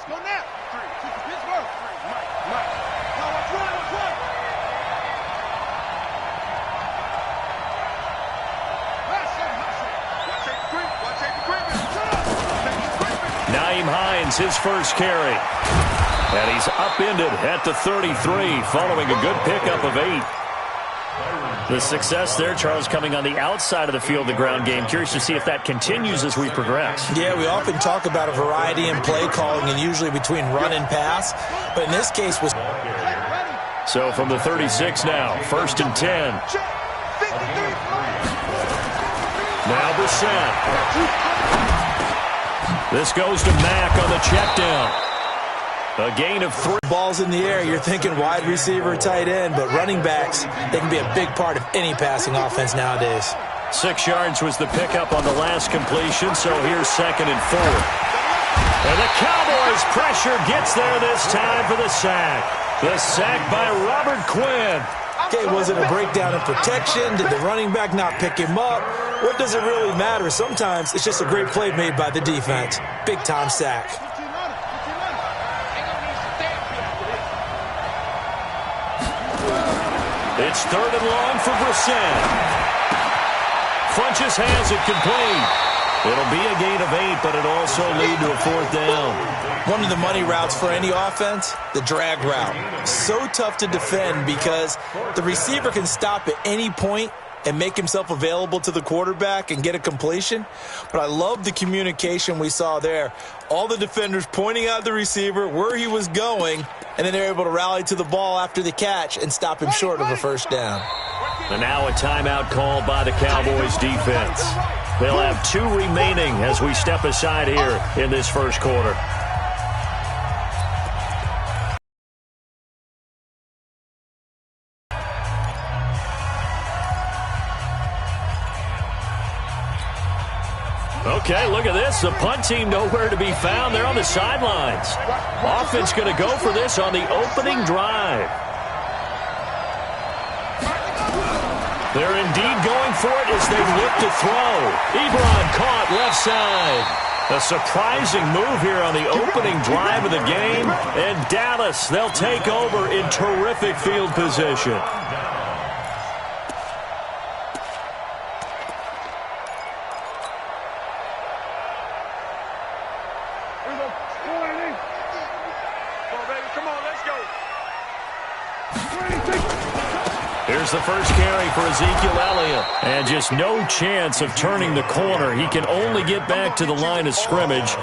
Nyheim Hines, his first carry. And he's upended at the 33 following a good pickup of 8. The success there, Charles, coming on the outside of the field, the ground game. Curious to see if that continues as we progress. Yeah, we often talk about a variety in play calling and usually between run and pass. But in this case was... So from the 36 now, 1st and 10. Now Brissett. This goes to Mack on the check down. A gain of 3. Balls in the air, you're thinking wide receiver, tight end, but running backs, they can be a big part of any passing offense nowadays. 6 yards was the pickup on the last completion, so here's 2nd and 4. And the Cowboys' pressure gets there this time for the sack. The sack by Robert Quinn. Okay, was it a breakdown in protection? Did the running back not pick him up? What does it really matter? Sometimes it's just a great play made by the defense. Big-time sack. It's 3rd and long for Brissett. Funches has it complete. It'll be a gain of 8, but it'll also lead to a 4th down. One of the money routes for any offense, the drag route. So tough to defend because the receiver can stop at any point and make himself available to the quarterback and get a completion. But I love the communication we saw there. All the defenders pointing out the receiver, where he was going, and then they're able to rally to the ball after the catch and stop him short of a 1st down. And now a timeout called by the Cowboys defense. They'll have 2 remaining as we step aside here in this 1st quarter. Okay, look at this. The punt team nowhere to be found. They're on the sidelines. Offense going to go for this on the opening drive. They're indeed going for it as they look to throw. Ebron caught left side. A surprising move here on the opening drive of the game. And Dallas, they'll take over in terrific field position. Here's the first carry for Ezekiel Elliott. And just no chance of turning the corner. He can only get back to the line of scrimmage.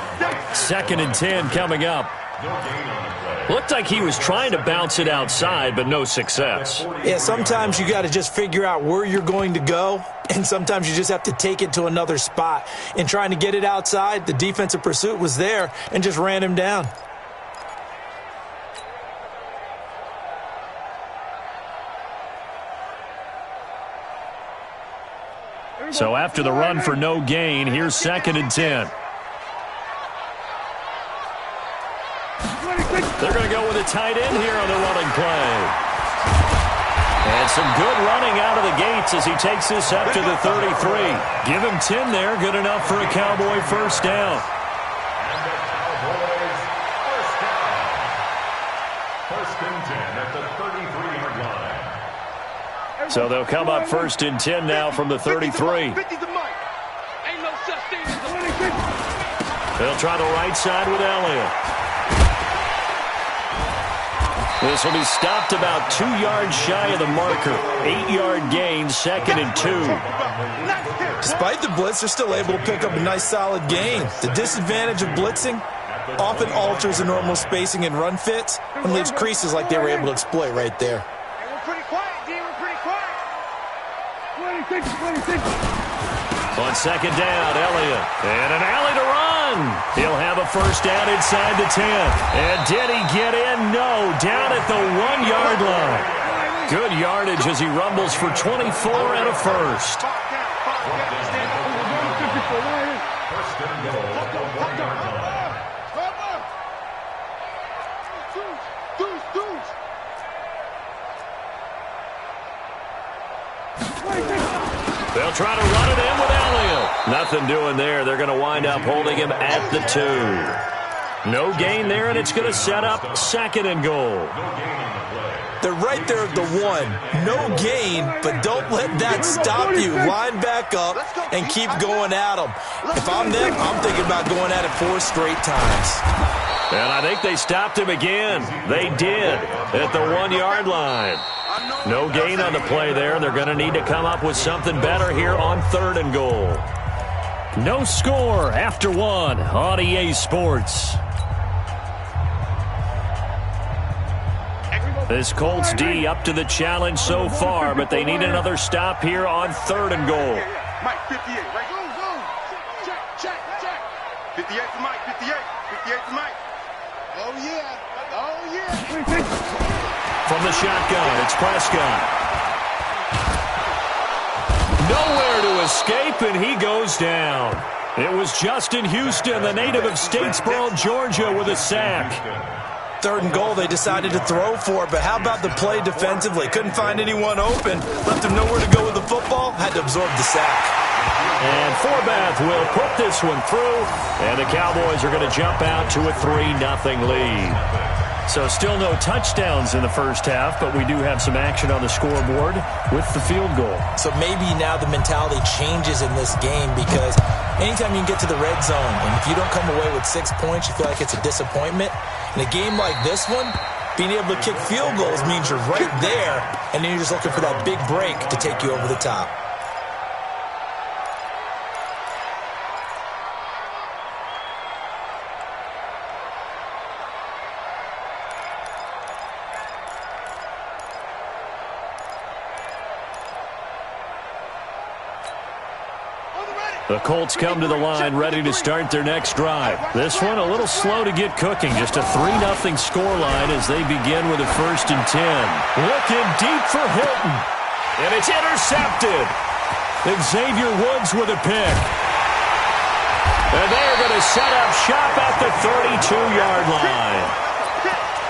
2nd and 10 coming up. Looked like he was trying to bounce it outside, but no success. Yeah, sometimes you got to just figure out where you're going to go, and sometimes you just have to take it to another spot. In trying to get it outside, the defensive pursuit was there and just ran him down. So after the run for no gain, here's 2nd and 10. They're going to go with a tight end here on the running play. And some good running out of the gates as he takes this up to the 33. Give him 10 there, good enough for a Cowboy 1st down. So they'll come up 1st and 10 now from the 33. They'll try the right side with Elliott. This will be stopped about 2 yards shy of the marker. 8-yard gain, 2nd and 2. Despite the blitz, they're still able to pick up a nice solid gain. The disadvantage of blitzing often alters the normal spacing and run fits and leaves creases like they were able to exploit right there. On 2nd down, Elliott. And an alley to run. He'll have a 1st down inside the 10. And did he get in? No. Down at the 1-yard line. Good yardage as he rumbles for 24 and a 1st. They'll try to run it in with Elliott. Nothing doing there. They're going to wind up holding him at the 2. No gain there, and it's going to set up second and goal. They're right there at the 1. No gain, but don't let that stop you. Line back up and keep going at them. If I'm them, I'm thinking about going at it 4 straight times. And I think they stopped him again. They did at the 1-yard line. No gain on the play there. They're going to need to come up with something better here on third and goal. No score after 1 on EA Sports. This Colts D up to the challenge so far, but they need another stop here on third and goal. Mike, 58, right? Go. Check. 58 for Mike, 58 for Mike. Oh, yeah. From the shotgun, it's Prescott. Nowhere to escape, and he goes down. It was Justin Houston, the native of Statesboro, Georgia, with a sack. Third and goal, they decided to throw for, but how about the play defensively? Couldn't find anyone open, left him nowhere to go with the football, had to absorb the sack. And Forbath will put this one through, and the Cowboys are going to jump out to a 3-0 lead. So still no touchdowns in the first half, but we do have some action on the scoreboard with the field goal. So maybe now the mentality changes in this game, because anytime you can get to the red zone, and if you don't come away with 6 points, you feel like it's a disappointment. In a game like this one, being able to kick field goals means you're right there, and then you're just looking for that big break to take you over the top. The Colts come to the line ready to start their next drive. This one a little slow to get cooking. Just a 3-0 scoreline as they begin with a 1st and 10. Looking deep for Hilton. And it's intercepted. Xavier Woods with a pick. And they're going to set up shop at the 32-yard line.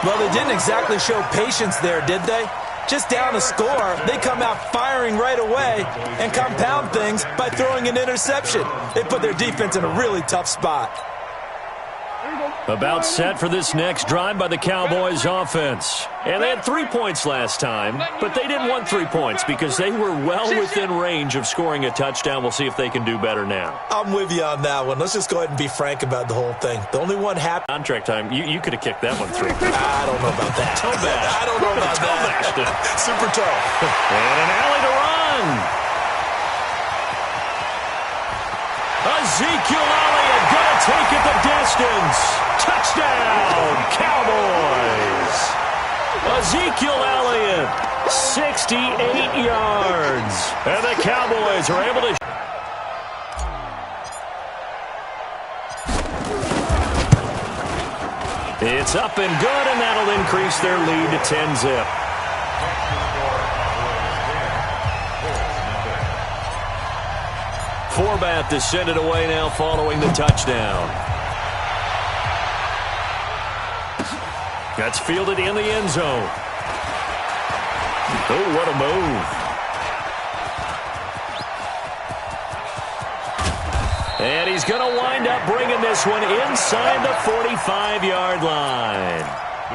Well, they didn't exactly show patience there, did they? Just down a score, they come out firing right away and compound things by throwing an interception. They put their defense in a really tough spot. About set for this next drive by the Cowboys offense. And they had 3 points last time, but they didn't want 3 points because they were well within range of scoring a touchdown. We'll see if they can do better now. I'm with you on that one. Let's just go ahead and be frank about the whole thing. The only one happy. Contract time, you could have kicked that one through. I don't know about that. I don't know about that. Super toe. And an alley to run. Ezekiel Elliott going to take it the distance. Touchdown, Cowboys. Ezekiel Elliott, 68 yards. And the Cowboys are able to... It's up and good, and that'll increase their lead to 10-zip. Forbath to send it away now following the touchdown. That's fielded in the end zone. Oh, what a move. And he's going to wind up bringing this one inside the 45-yard line.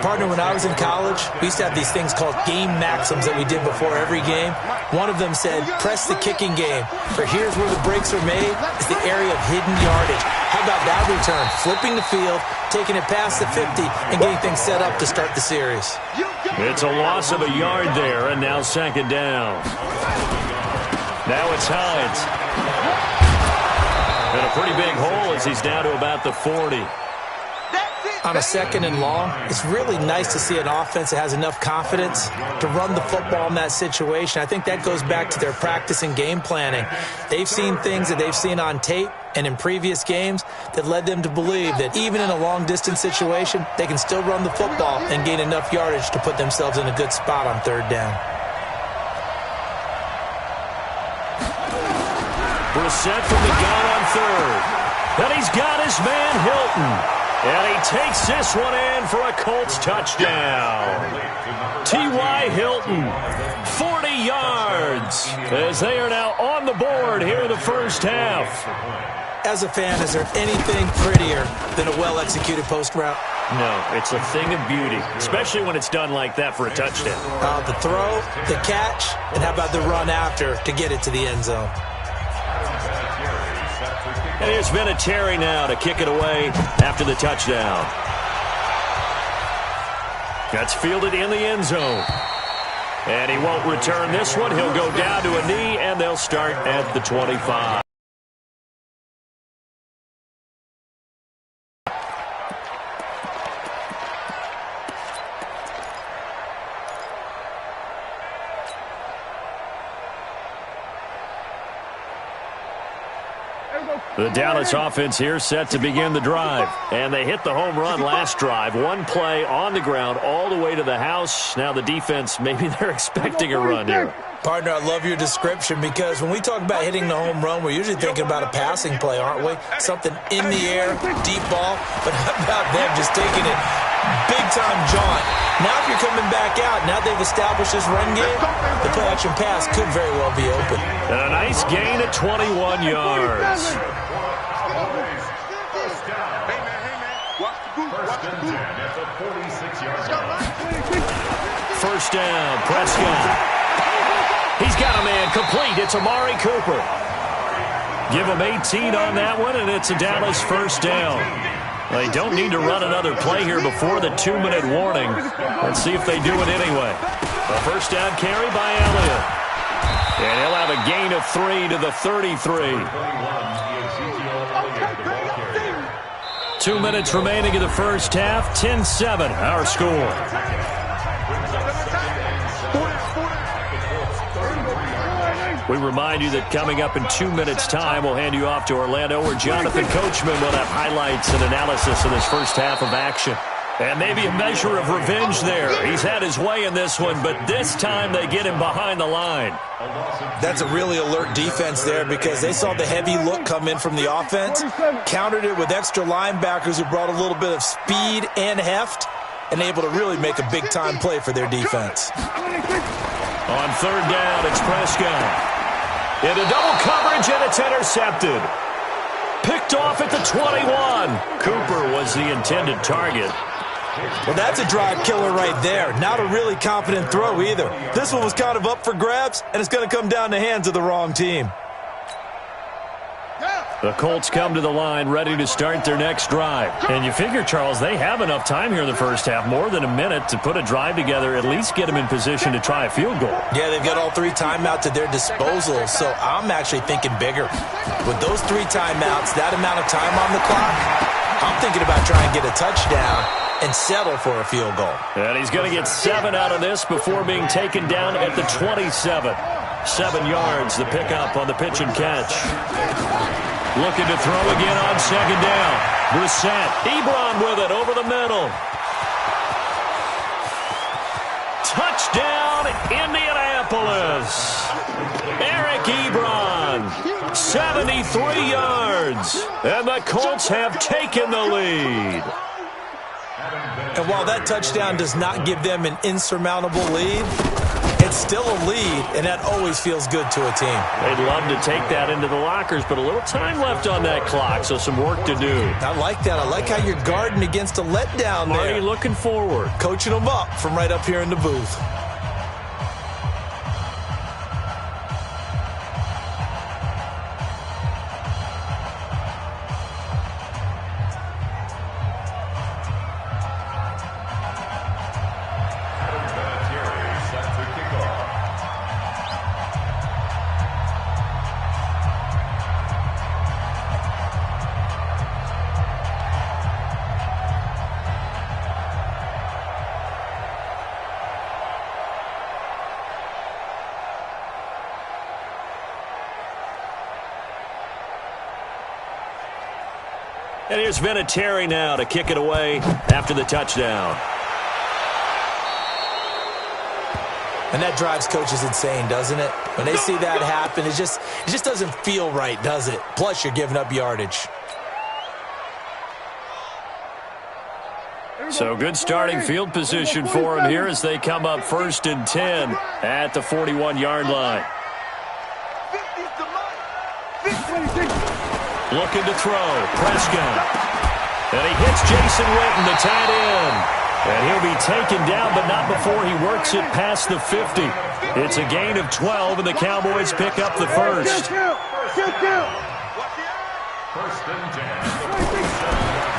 Partner, when I was in college, we used to have these things called game maxims that we did before every game. One of them said, press the kicking game, for here's where the breaks are made. It's the area of hidden yardage. How about that return? Flipping the field, taking it past the 50, and getting things set up to start the series. It's a loss of a yard there, and now second down. Now it's Hines. And a pretty big hole as he's down to about the 40. On a second and long, it's really nice to see an offense that has enough confidence to run the football in that situation. I think that goes back to their practice and game planning. They've seen things that they've seen on tape and in previous games that led them to believe that even in a long-distance situation, they can still run the football and gain enough yardage to put themselves in a good spot on third down. Brissett from the gun on third. And he's got his man Hilton. And he takes this one in for a Colts touchdown. T.Y. Hilton, 40 yards, as they are now on the board here in the first half. As a fan, is there anything prettier than a well-executed post route? No, it's a thing of beauty, especially when it's done like that for a touchdown. The throw, the catch, and how about the run after to get it to the end zone? And here's Vinatieri now to kick it away after the touchdown. That's fielded in the end zone. And he won't return this one. He'll go down to a knee, and they'll start at the 25. The Dallas offense here set to begin the drive. And they hit the home run last drive. One play on the ground all the way to the house. Now the defense, maybe they're expecting a run here. Partner, I love your description because when we talk about hitting the home run, we're usually thinking about a passing play, aren't we? Something in the air, deep ball. But how about them just taking it big-time jaunt? Now if you're coming back out, now they've established this run game, the play-action pass could very well be open. And a nice gain at 21 yards. First down, Prescott. He's got a man complete. It's Amari Cooper. Give him 18 on that one, and it's a Dallas first down. They don't need to run another play here before the 2-minute warning. Let's see if they do it anyway. A first down carry by Elliott. And he'll have a gain of 3 to the 33. 2 minutes remaining in the first half. 10-7, our score. We remind you that coming up in 2 minutes' time, we'll hand you off to Orlando, where Jonathan Coachman will have highlights and analysis of this first half of action. And maybe a measure of revenge there. He's had his way in this one, but this time they get him behind the line. That's a really alert defense there because they saw the heavy look come in from the offense, countered it with extra linebackers who brought a little bit of speed and heft, and able to really make a big-time play for their defense. On third down, it's Prescott. Into double coverage, and it's intercepted. Picked off at the 21. Cooper was the intended target. Well, that's a drive killer right there. Not a really confident throw either. This one was kind of up for grabs, and it's going to come down the hands of the wrong team. The Colts come to the line ready to start their next drive. And you figure, Charles, they have enough time here in the first half, more than a minute, to put a drive together, at least get them in position to try a field goal. Yeah, they've got all 3 timeouts at their disposal, so I'm actually thinking bigger. With those 3 timeouts, that amount of time on the clock, I'm thinking about trying to get a touchdown and settle for a field goal. And he's going to get 7 out of this before being taken down at the 27. 7 yards, the pickup on the pitch and catch. Looking to throw again on second down. Brissett, Ebron with it over the middle. Touchdown, Indianapolis. Eric Ebron, 73 yards. And the Colts have taken the lead. And while that touchdown does not give them an insurmountable lead, it's still a lead, and that always feels good to a team. They'd love to take that into the lockers, but a little time left on that clock, so some work to do. I like that. I like how you're guarding against a letdown there. Already looking forward. Coaching them up from right up here in the booth. And here's Vinatieri now to kick it away after the touchdown. And that drives coaches insane, doesn't it? When they see that happen, it just doesn't feel right, does it? Plus, you're giving up yardage. So good starting field position for them here as they come up 1st and 10 at the 41-yard line. looking to throw. Prescott. And he hits Jason Witten, the tight end. And he'll be taken down, but not before he works it past the 50. It's a gain of 12, and the Cowboys pick up the first.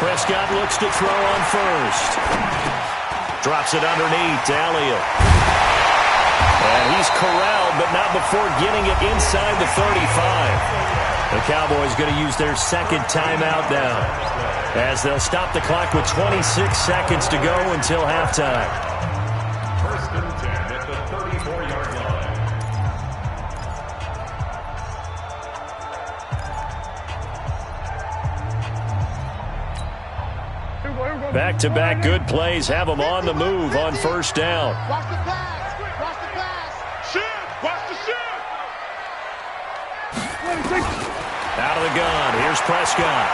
Prescott looks to throw on first. Drops it underneath to Elliott. And he's corralled, but not before getting it inside the 35. The Cowboys going to use their second timeout now, as they'll stop the clock with 26 seconds to go until halftime. First and 10 at the 34-yard line. Back-to-back good plays have them on the move on first down. Watch the pass. Watch the pass. Shoot. Watch the shoot. Out of the gun. Here's Prescott.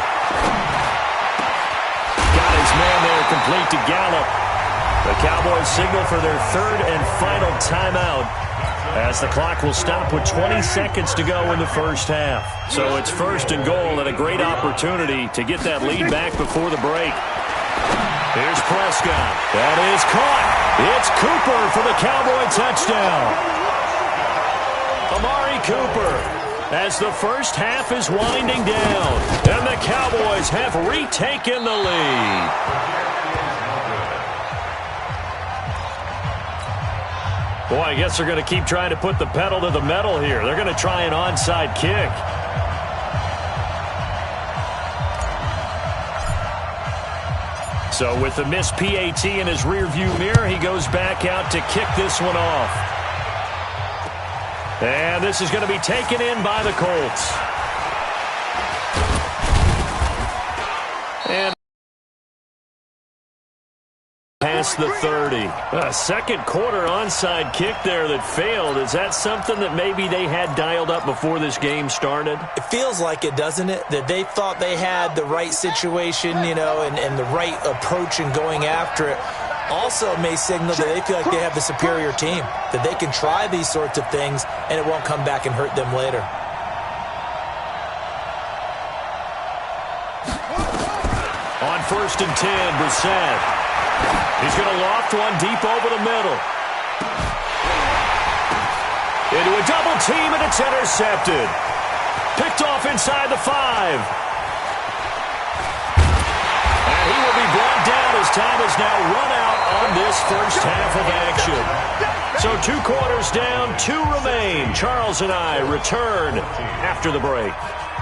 Got his man there, complete to Gallup. The Cowboys signal for their third and final timeout, as the clock will stop with 20 seconds to go in the first half. So it's first and goal, and a great opportunity to get that lead back before the break. Here's Prescott. That is caught. It's Cooper for the Cowboy touchdown. Amari Cooper, as the first half is winding down, and the Cowboys have retaken the lead. Boy, I guess they're going to keep trying to put the pedal to the metal here. They're going to try an onside kick. So with the missed PAT in his rearview mirror, he goes back out to kick this one off. And this is going to be taken in by the Colts. And past the 30. A second quarter onside kick there that failed. Is that something that maybe they had dialed up before this game started? It feels like it, doesn't it? That they thought they had the right situation, you know, and the right approach in going after it. Also may signal that they feel like they have the superior team, that they can try these sorts of things and it won't come back and hurt them later. On first and 10, Brissett. He's going to loft one deep over the middle. Into a double team, and it's intercepted. Picked off inside the 5. And he will be brought down as time has now run out on this first half of action. So 2 quarters down, 2 remain. Charles and I return after the break.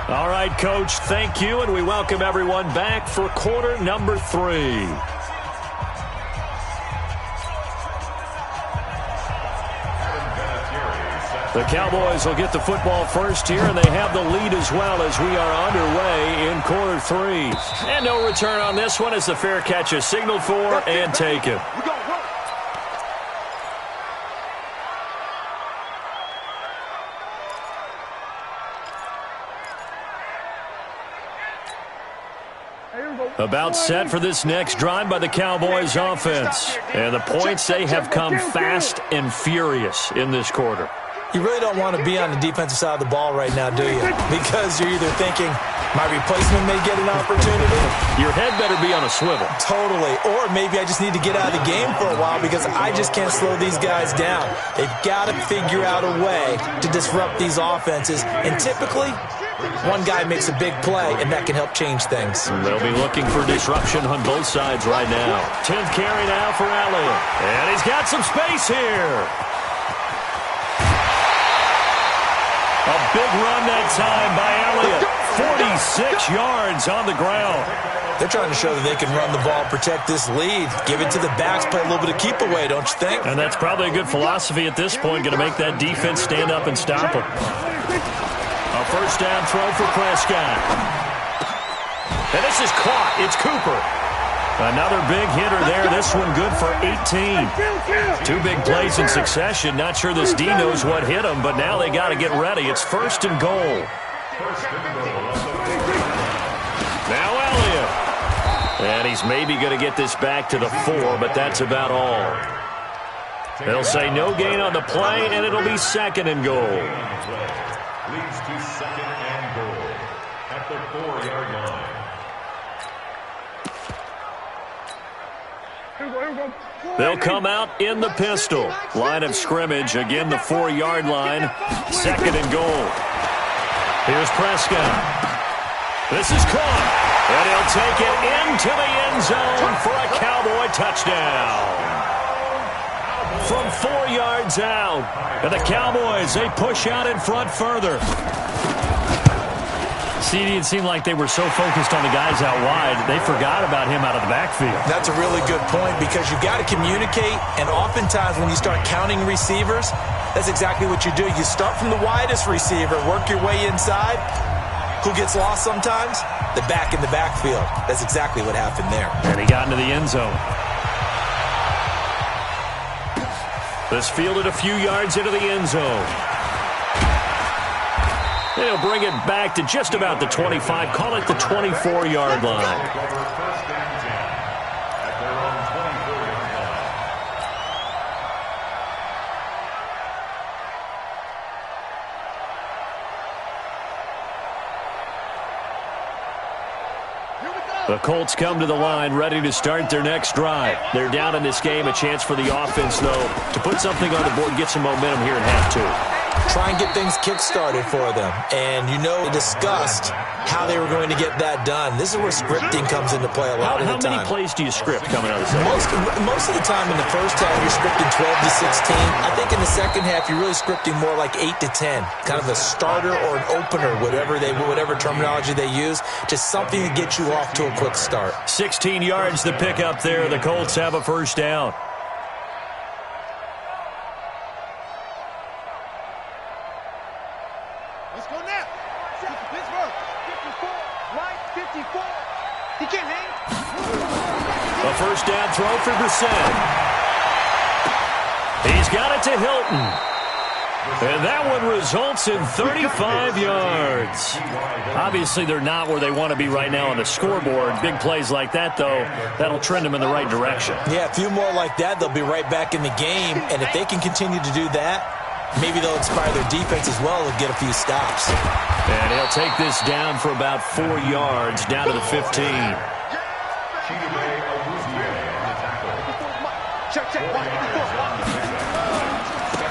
All right, Coach, thank you, and we welcome everyone back for quarter number 3. The Cowboys will get the football first here, and they have the lead as well as we are underway in quarter 3. And no return on this one as the fair catch is signaled for and taken. About set for this next drive by the Cowboys offense. And the points, they have come fast and furious in this quarter. You really don't want to be on the defensive side of the ball right now, do you? Because you're either thinking, my replacement may get an opportunity. Your head better be on a swivel. Totally. Or maybe I just need to get out of the game for a while because I just can't slow these guys down. They've got to figure out a way to disrupt these offenses. And typically, one guy makes a big play, and that can help change things. They'll be looking for disruption on both sides right now. 10th carry now for Elliott. And he's got some space here. A big run that time by Elliott. 46 yards on the ground. They're trying to show that they can run the ball, protect this lead, give it to the backs, play a little bit of keep away, don't you think? And that's probably a good philosophy at this point, going to make that defense stand up and stop them. A first down throw for Prescott. And this is caught. It's Cooper. Another big hitter there. This one good for 18. 2 big plays in succession. Not sure this D knows what hit him, but now they got to get ready. It's first and goal. Now Elliott. And he's maybe going to get this back to the 4, but that's about all. They'll say no gain on the play, and it'll be second and goal. Leads to second and goal. at the 4-yard line. They'll come out in the pistol. Line of scrimmage, again the 4-yard line. 2nd and goal. Here's Prescott. This is caught, and he'll take it into the end zone for a Cowboy touchdown. From 4 yards out, and the Cowboys, they push out in front further. CD, it seemed like they were so focused on the guys out wide, they forgot about him out of the backfield. That's a really good point because you've got to communicate, and oftentimes when you start counting receivers, that's exactly what you do. You start from the widest receiver, work your way inside. Who gets lost sometimes? The back in the backfield. That's exactly what happened there. And he got into the end zone. This fielded a few yards into the end zone. They'll bring it back to just about the 25. Call it the 24-yard line. The Colts come to the line, ready to start their next drive. They're down in this game. A chance for the offense, though, to put something on the board, get some momentum here in half 2. Try and get things kick-started for them. And you know, we discussed how they were going to get that done. This is where scripting comes into play a lot of the time. How many plays do you script coming out of the second? Most of the time in the first half, you're scripting 12 to 16. I think in the second half, you're really scripting more like 8 to 10. Kind of a starter or an opener, whatever terminology they use. Just something to get you off to a quick start. 16 yards to pick up there. The Colts have a first down. Let's go now. Pittsburgh. 54. Right, 54. He can't hang. A first down throw for Brissett. He's got it to Hilton. And that one results in 35 yards. Obviously, they're not where they want to be right now on the scoreboard. Big plays like that, though, that'll trend them in the right direction. Yeah, a few more like that, they'll be right back in the game. And if they can continue to do that, maybe they'll inspire their defense as well and get a few stops. And he'll take this down for about 4 yards, down to the 15.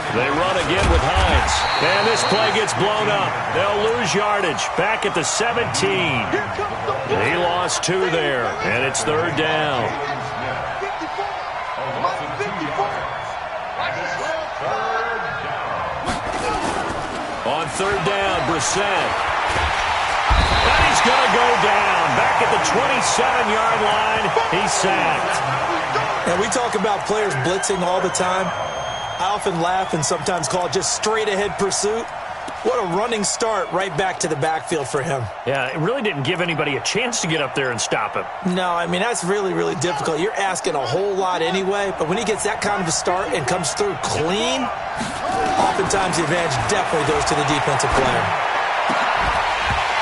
They run again with Hines. And this play gets blown up. They'll lose yardage. Back at the 17. He lost 2 there. And it's 3rd down. On 3rd down, Brissett. And he's going to go down. Back at the 27-yard line. He's sacked. And we talk about players blitzing all the time. I often laugh and sometimes call it just straight-ahead pursuit. What a running start right back to the backfield for him. Yeah, it really didn't give anybody a chance to get up there and stop him. No, I mean, that's really, really difficult. You're asking a whole lot anyway, but when he gets that kind of a start and comes through clean, oftentimes the advantage definitely goes to the defensive player.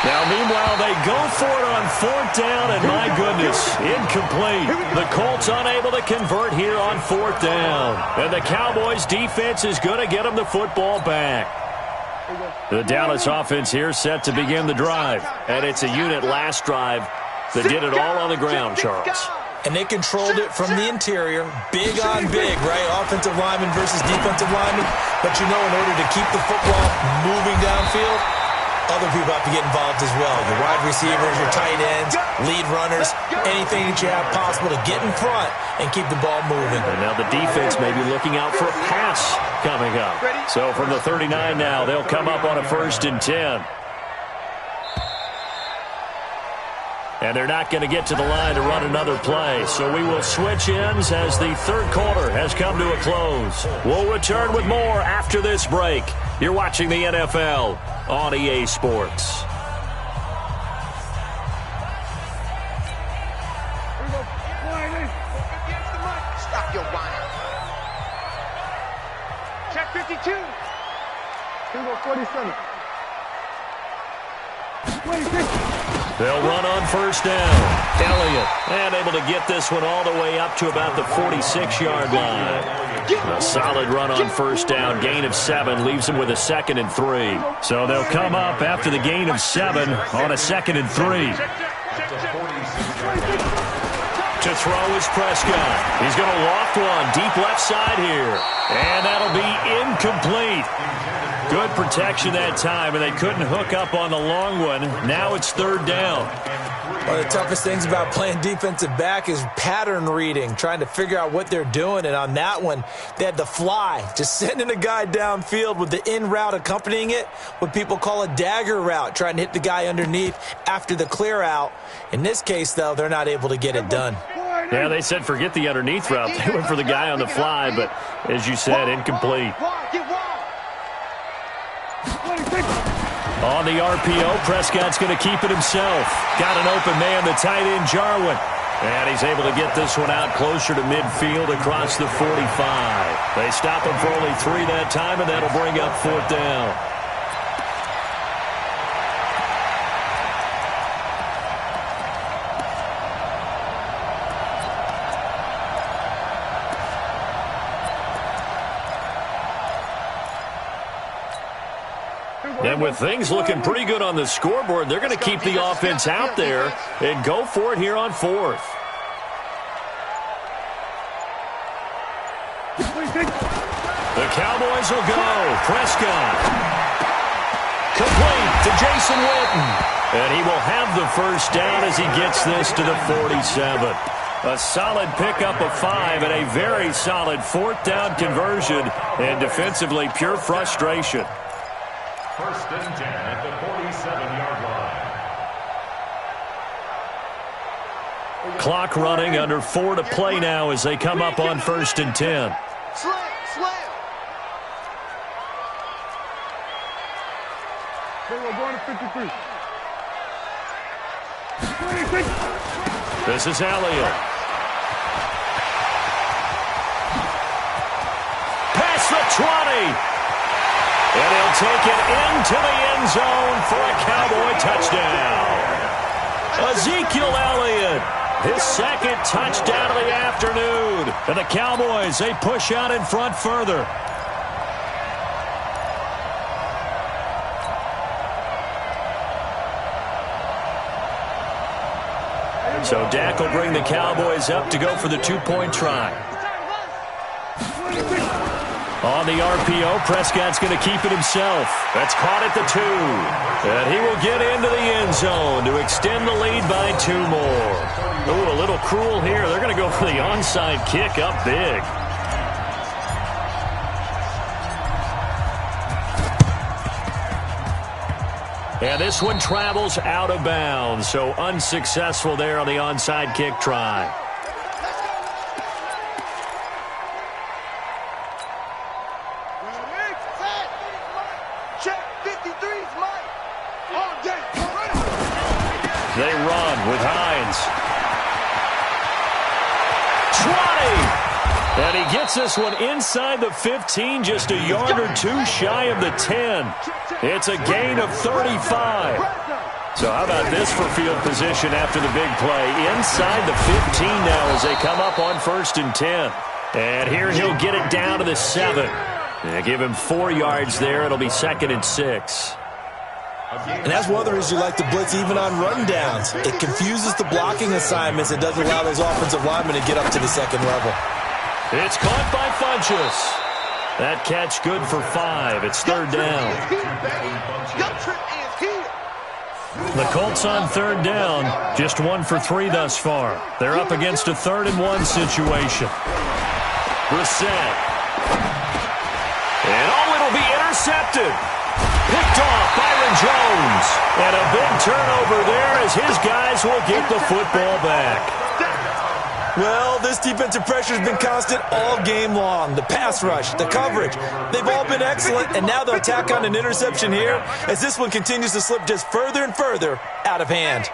Now, meanwhile, they go for it on 4th down, and my goodness, incomplete. The Colts unable to convert here on 4th down. And the Cowboys' defense is going to get them the football back. The Dallas offense here set to begin the drive. And it's a unit last drive that did it all on the ground, Charles. And they controlled it from the interior, big on big, right? Offensive lineman versus defensive lineman. But you know, in order to keep the football moving downfield, other people have to get involved as well. Your wide receivers, your tight ends, lead runners, anything that you have possible to get in front and keep the ball moving. And now the defense may be looking out for a pass coming up. So from the 39 now, they'll come up on a 1st and 10. And they're not going to get to the line to run another play. So we will switch ends as the 3rd quarter has come to a close. We'll return with more after this break. You're watching the NFL on EA Sports. Stop your whining. Check 52. Here we go, 47. 26. They'll run on 1st down. Elliott And able to get this one all the way up to about the 46-yard line. A solid run on first down. Gain of 7 leaves them with a 2nd and 3. So they'll come up after the gain of 7 on a 2nd and 3. To throw is Prescott. He's going to loft one deep left side here. And that'll be incomplete. Good protection that time, and they couldn't hook up on the long one. Now it's 3rd down. One of the toughest things about playing defensive back is pattern reading, trying to figure out what they're doing. And on that one, they had the fly, just sending a guy downfield with the in route accompanying it, what people call a dagger route, trying to hit the guy underneath after the clear out. In this case, though, they're not able to get it done. Yeah, they said forget the underneath route. They went for the guy on the fly, but as you said, incomplete. On the RPO, Prescott's going to keep it himself. Got an open man, the tight end, Jarwin. And he's able to get this one out closer to midfield across the 45. They stop him for only 3 that time, and that'll bring up 4th down. And with things looking pretty good on the scoreboard, they're going to keep the offense out there and go for it here on 4th. The Cowboys will go. Prescott. Complete to Jason Witten. And he will have the first down as he gets this to the 47. A solid pickup of 5 and a very solid 4th down conversion. And defensively, pure frustration. 1st and 10 at the 47-yard line. Clock running, under 4 to play now as they come up on 1st and 10. Slam. We're going to 53. This is Elliott. Past the 20. And he'll take it into the end zone for a Cowboy touchdown. Ezekiel Elliott, his 2nd touchdown of the afternoon. And the Cowboys, they push out in front further. So Dak will bring the Cowboys up to go for the 2-point try. On the RPO, Prescott's going to keep it himself. That's caught at the 2. And he will get into the end zone to extend the lead by 2 more. Ooh, a little cruel here. They're going to go for the onside kick up big. And this one travels out of bounds, so unsuccessful there on the onside kick try. They run with Hines. 20! And he gets this one inside the 15, just a yard or 2 shy of the 10. It's a gain of 35. So how about this for field position after the big play? Inside the 15 now as they come up on 1st and 10. And here he'll get it down to the 7. They give him 4 yards there. It'll be 2nd and 6. And that's one of the reasons you like to blitz even on rundowns. It confuses the blocking assignments. It doesn't allow those offensive linemen to get up to the 2nd level. It's caught by Funchess. That catch good for 5. It's 3rd down. The Colts on 3rd down. Just 1 for 3 thus far. They're up against a 3rd and 1 situation. Brissett. And it'll be intercepted. Picked off Byron Jones. And a big turnover there as his guys will get the football back. Well, this defensive pressure has been constant all game long. The pass rush, the coverage, they've all been excellent, and now they'll tack on an interception here as this one continues to slip just further and further out of hand.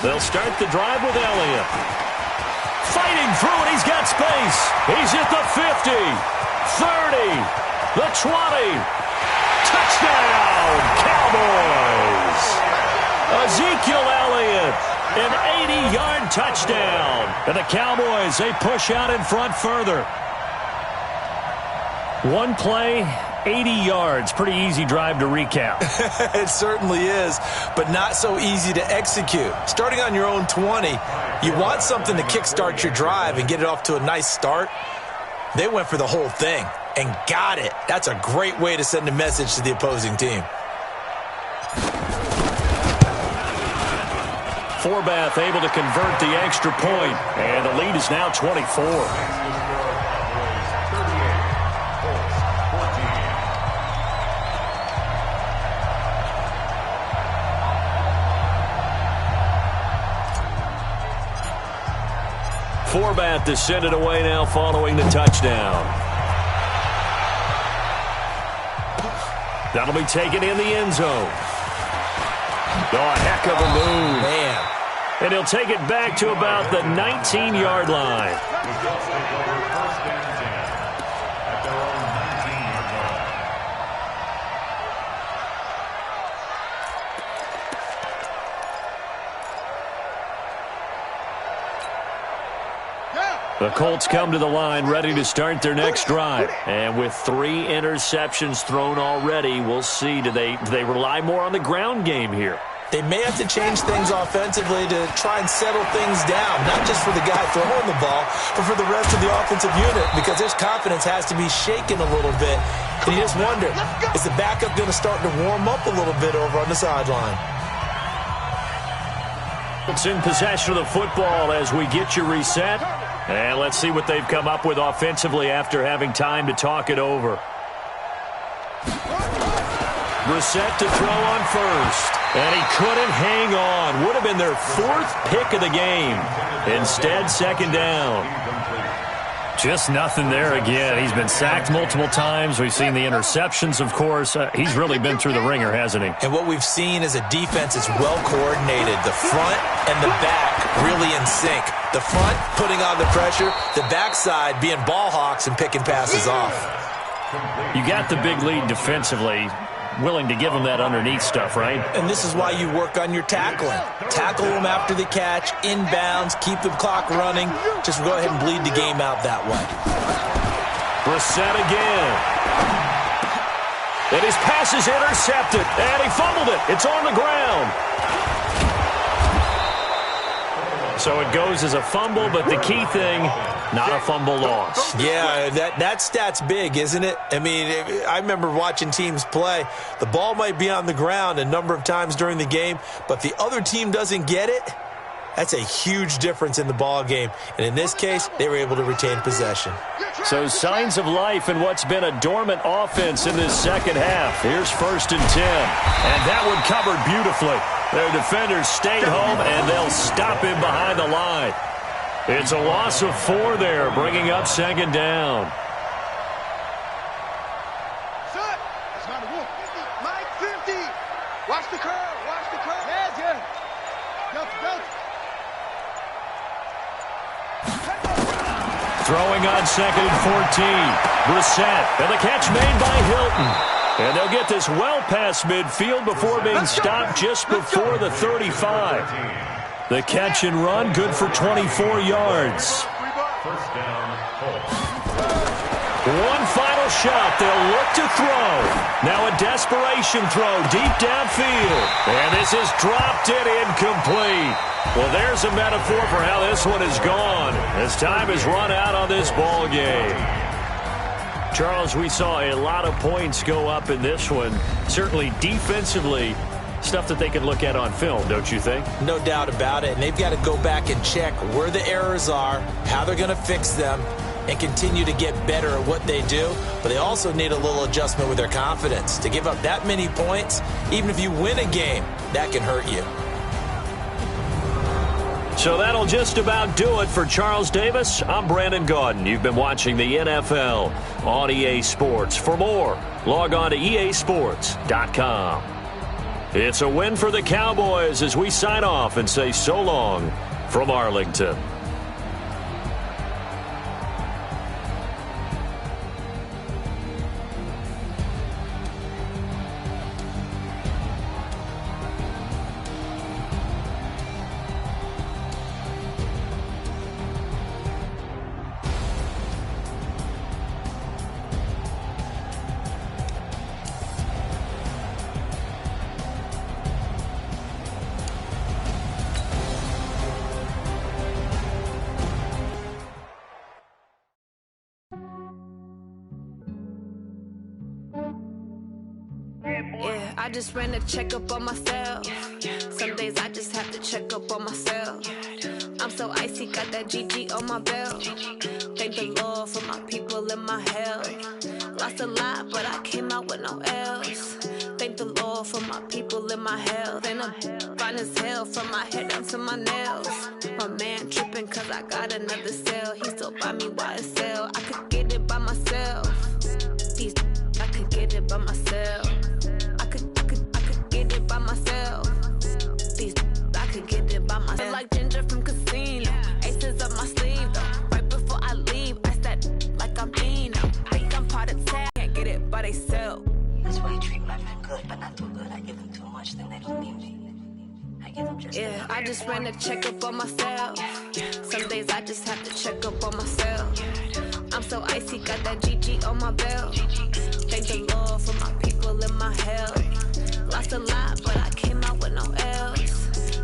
They'll start the drive with Elliott. Fighting through it, he's got space. He's at the 50, 30, the 20. Touchdown, Cowboys! An 80-yard touchdown. And the Cowboys, they push out in front further. One play, 80 yards. Pretty easy drive to recap. It certainly is, but not so easy to execute. Starting on your own 20, you want something to kickstart your drive and get it off to a nice start. They went for the whole thing and got it. That's a great way to send a message to the opposing team. Forbath able to convert the extra point, and the lead is now 24. Forbath to send it away now following the touchdown. That'll be taken in the end zone. Oh, a heck of a move. Man. And he'll take it back to about the 19-yard line. The Colts come to the line ready to start their next drive. And with 3 interceptions thrown already, we'll see. Do they rely more on the ground game here? They may have to change things offensively to try and settle things down, not just for the guy throwing the ball, but for the rest of the offensive unit, because his confidence has to be shaken a little bit. And you just wonder, is the backup going to start to warm up a little bit over on the sideline? It's in possession of the football as we get you reset. And let's see what they've come up with offensively after having time to talk it over. Brissett to throw on first. And he couldn't hang on. Would have been their 4th pick of the game. Instead, second down. Just nothing there again. He's been sacked multiple times. We've seen the interceptions, of course. He's really been through the ringer, hasn't he? And what we've seen is a defense that's well coordinated. The front and the back really in sync. The front putting on the pressure. The backside being ball hawks and picking passes off. You got the big lead defensively. Willing to give them that underneath stuff, right? And this is why you work on your tackling. Tackle them after the catch, inbounds, keep the clock running. Just go ahead and bleed the game out that way. Brissett again. And his pass is intercepted. And he fumbled it. It's on the ground. So it goes as a fumble, but the key thing, not a fumble loss. Yeah, that stat's big, isn't it? I mean, I remember watching teams play. The ball might be on the ground a number of times during the game, but the other team doesn't get it. That's a huge difference in the ball game. And in this case, they were able to retain possession. So signs of life in what's been a dormant offense in this second half. Here's 1st and 10. And that one covered beautifully. Their defenders stayed home, and they'll stop him behind the line. It's a loss of 4 there, bringing up second down. Shut. That's not a wolf. Mike 50. Watch the curve. Watch the curve. Yeah. Throwing on 2nd and 14. Brissett, and the catch made by Hilton. And they'll get this well past midfield before being stopped just before the 35. The catch and run, good for 24 yards. One final shot. They'll look to throw. Now a desperation throw deep downfield. And this is dropped in incomplete. Well, there's a metaphor for how this one is gone, as time has run out on this ball game. Charles, we saw a lot of points go up in this one. Certainly defensively, stuff that they can look at on film, don't you think? No doubt about it. And they've got to go back and check where the errors are, how they're going to fix them, and continue to get better at what they do. But they also need a little adjustment with their confidence. To give up that many points, even if you win a game, that can hurt you. So that'll just about do it for Charles Davis. I'm Brandon Gaudin. You've been watching the NFL on EA Sports. For more, log on to easports.com. It's a win for the Cowboys as we sign off and say so long from Arlington. I just ran a checkup on myself. Some days I just have to check up on myself. I'm so icy, got that GG on my belt. Thank the Lord for my people and my health. Lost a lot, but I came out with no L's. Thank the Lord for my people and my health. And I'm fine as hell from my head down to my nails. My man tripping cause I got another cell. He still buy me YSL. I could get it by myself. These I could get it by myself. I could get it by myself. These I could get it by myself. Like Ginger from Casino. Aces up my sleeve though. Right before I leave, I said like I'm Dino. Think I'm part of tag. Can't get it by they self. That's why you treat my men good, but not too good. I give them too much, then they don't need me. I give them just yeah, I just ran a checkup on myself. Some days I just have to check up on myself. I'm so icy, got that GG on my belt. Thank the Lord for my people and my health. Lost a lot, but I came out with no L's.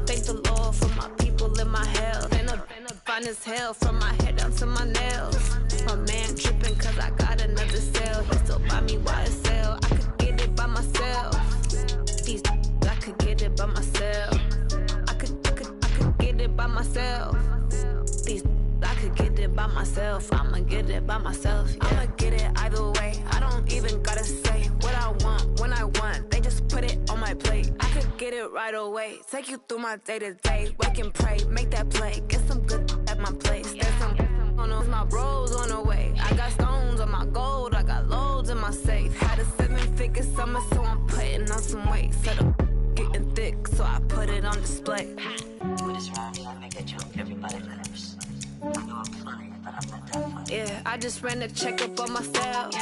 Thank the Lord for my people and my health. And I'm fine as hell from my head down to my nails. My man tripping cause I got another cell. He still buy me YSL. I could get it by myself. These I could get it by myself. I could get it by myself. These I could get it by myself. I'ma get it by myself. Yeah. I'ma get it either way. I don't even gotta say what I want when I want. They just put it on my plate. I could get it right away. Take you through my day to day. Wake and pray, make that play. Get some good at my place. There's some on my bros on the way. I got stones on my gold. I got loads in my safe. Had a 7-figure summer, so I'm putting on some weight. Set up getting thick, so I put it on display. with this rhyme, I make a joke, everybody laughs. I know I'm funny, but I'm not that funny. Yeah, I just ran a checkup on myself.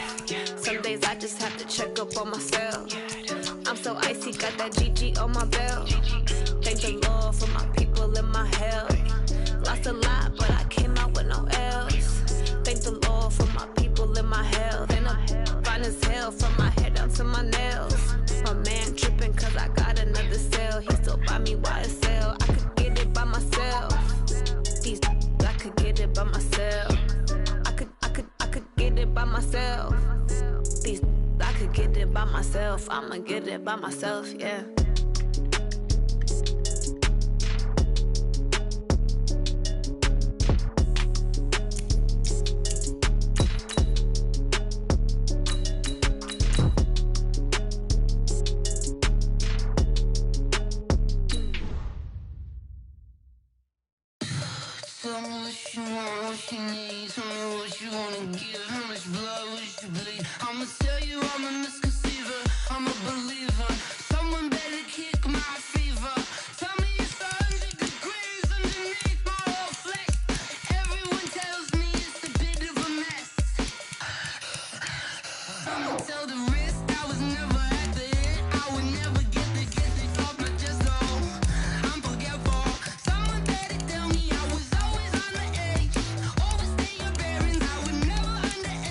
Some days I just have to check up on myself. I'm so icy, got that GG on my belt. Thank the Lord for my people and my health. Lost a lot, but I came out with no L's. Thank the Lord for my people and my health. And I'm fine as hell from my head down to my nails. My man tripping cause I got another cell. He still buy me YSL. I could get it by myself. These I could get it by myself. I could get it by myself. These I could get it by myself. I'ma get it by myself, yeah. Tell me what you want, what you need. Tell me what you wanna give. How much blood would you bleed? I'ma tell you I'm a misconceiver. I'm a believer. Someone better kick my fever. Tell me it's 100 degrees underneath my whole flesh. Everyone tells me it's a bit of a mess. Someone tell the risk I was never at the end. I would never get it off my chest. Oh, I'm forgetful. Someone better tell me I was always on the edge. Overstay your bearings, I would never underestimate.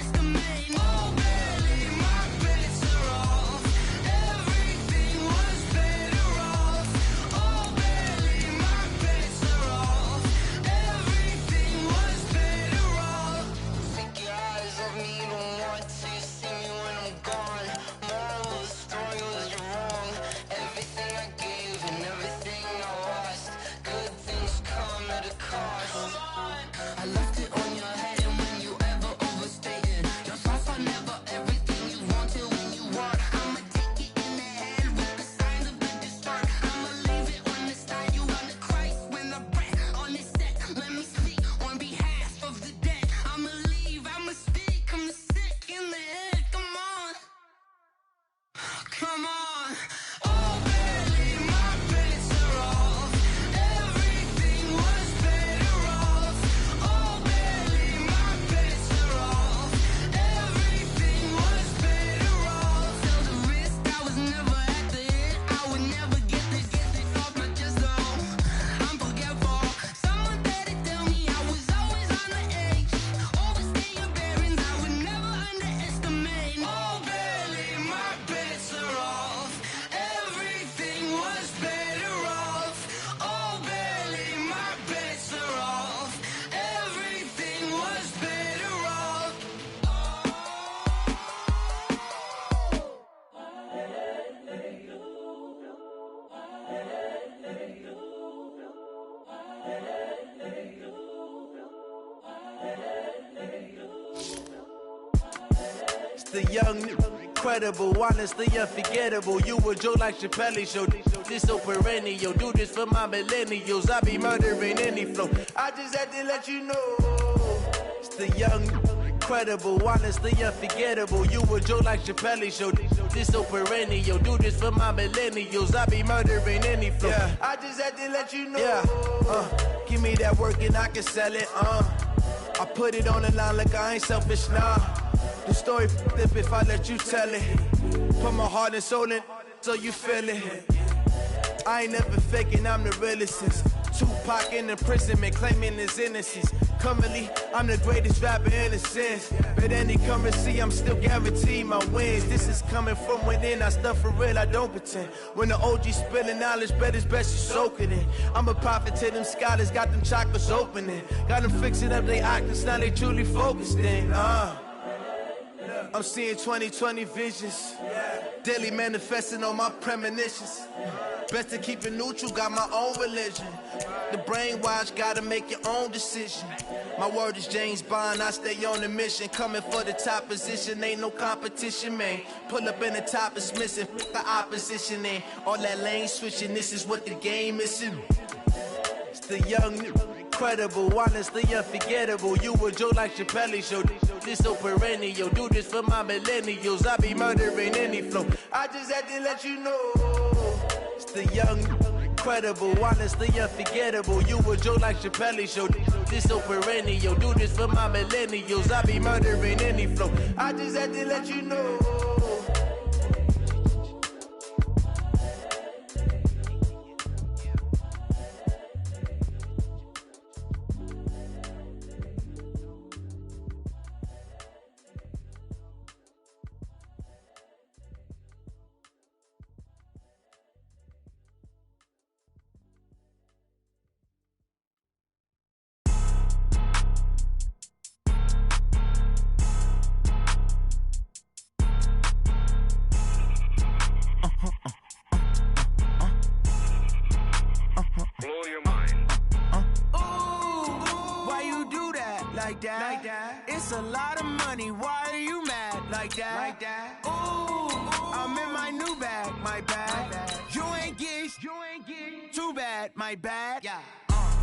the young, incredible, honestly unforgettable. You a joke like Chappelle Show. This so perennial. Do this for my millennials. I be murdering any flow. I just had to let you know. It's the young, incredible, honestly unforgettable. You a joke like Chappelle Show. This so perennial. Do this for my millennials. I be murdering any flow. Yeah. I just had to let you know. Yeah. Give me that work and I can sell it. I put it on the line like I ain't selfish, nah. The story flip if I let you tell it. Put my heart and soul in so you feel it. I ain't never faking, I'm the realest since Tupac in imprisonment, claiming his innocence. Currently, I'm the greatest rapper in a sense. But any currency, I'm still guaranteed my wins. This is coming from within, I stuff for real, I don't pretend. When the OG spilling knowledge, bet it's best you soak it in. I'm a prophet to them scholars, got them chakras opening. Got them fixing up their octaves, now they truly focused in. I'm seeing 2020 visions. Daily manifesting on my premonitions. Best to keep it neutral, got my own religion. The brainwash, gotta make your own decision. My word is James Bond, I stay on the mission. Coming for the top position, ain't no competition, man. Pull up in the top is missing, the opposition ain't. All that lane switching, this is what the game is. It's the young, incredible, honestly unforgettable. You a joke like Chappelle Show. This so perennial. Do this for my millennials. I be murdering any flow. I just had to let you know. It's the young, incredible, honestly unforgettable. You a joke like Chappelle Show. This so perennial. Do this for my millennials. I be murdering any flow. I just had to let you know. It's a lot of money, why are you mad like that? Ooh, I'm in my new bag, my bad. You ain't get too bad, my bad. Yeah.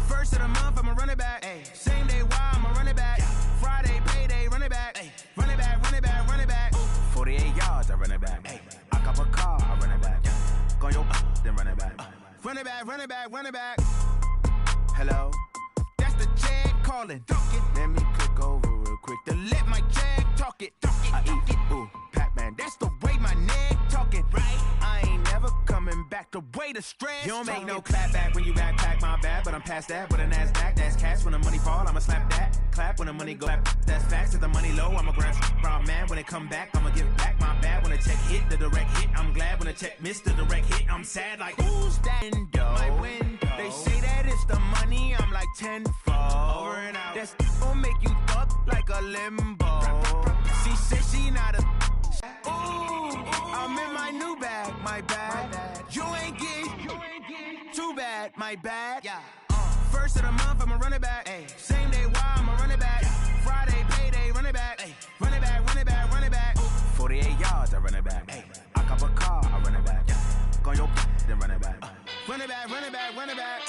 First of the month, I'ma run it back. Ay. Same day, why I'ma run it back. Yeah. Friday, payday, run it back. Ay. Run it back, run it back, run it back. 48 yards, I run it back. Ay. I cop a car, I run it back. Yeah. Go your then run it back. Run it back, run it back, run it back. Hello, that's the check calling. Let me click over real quick to let my check talk it. I eat it, ooh, Pac-Man, that's the way my neck talking. Right, I ain't never coming back the way the stress. You don't make no clap back when you backpack, my bad, but I'm past that with a NASDAQ. That's cash when the money fall, I'ma slap that. Clap when the money go back, that's facts. If the money low, I'ma grab brown man. When it come back, I'ma give back my bad. When the check hit, the direct hit, I'm glad. When the check missed the direct hit, I'm sad like who's that window? My window. They say that it's the money, I'm like tenfold. Over and out. That's gon' make you up like a limbo. She said she not a. Ooh, I'm in my new bag, my bad. You ain't get too bad, my bad. Yeah. First of the month, I'ma run it back. Ay. Same day, why I'ma run it back. Friday, payday, run it back. Ay. Run it back, run it back, run it back. 48 yards, I run it back. Ay. I cop a car, I run it back. Go your then run it back. Run it back, run it back, run it back.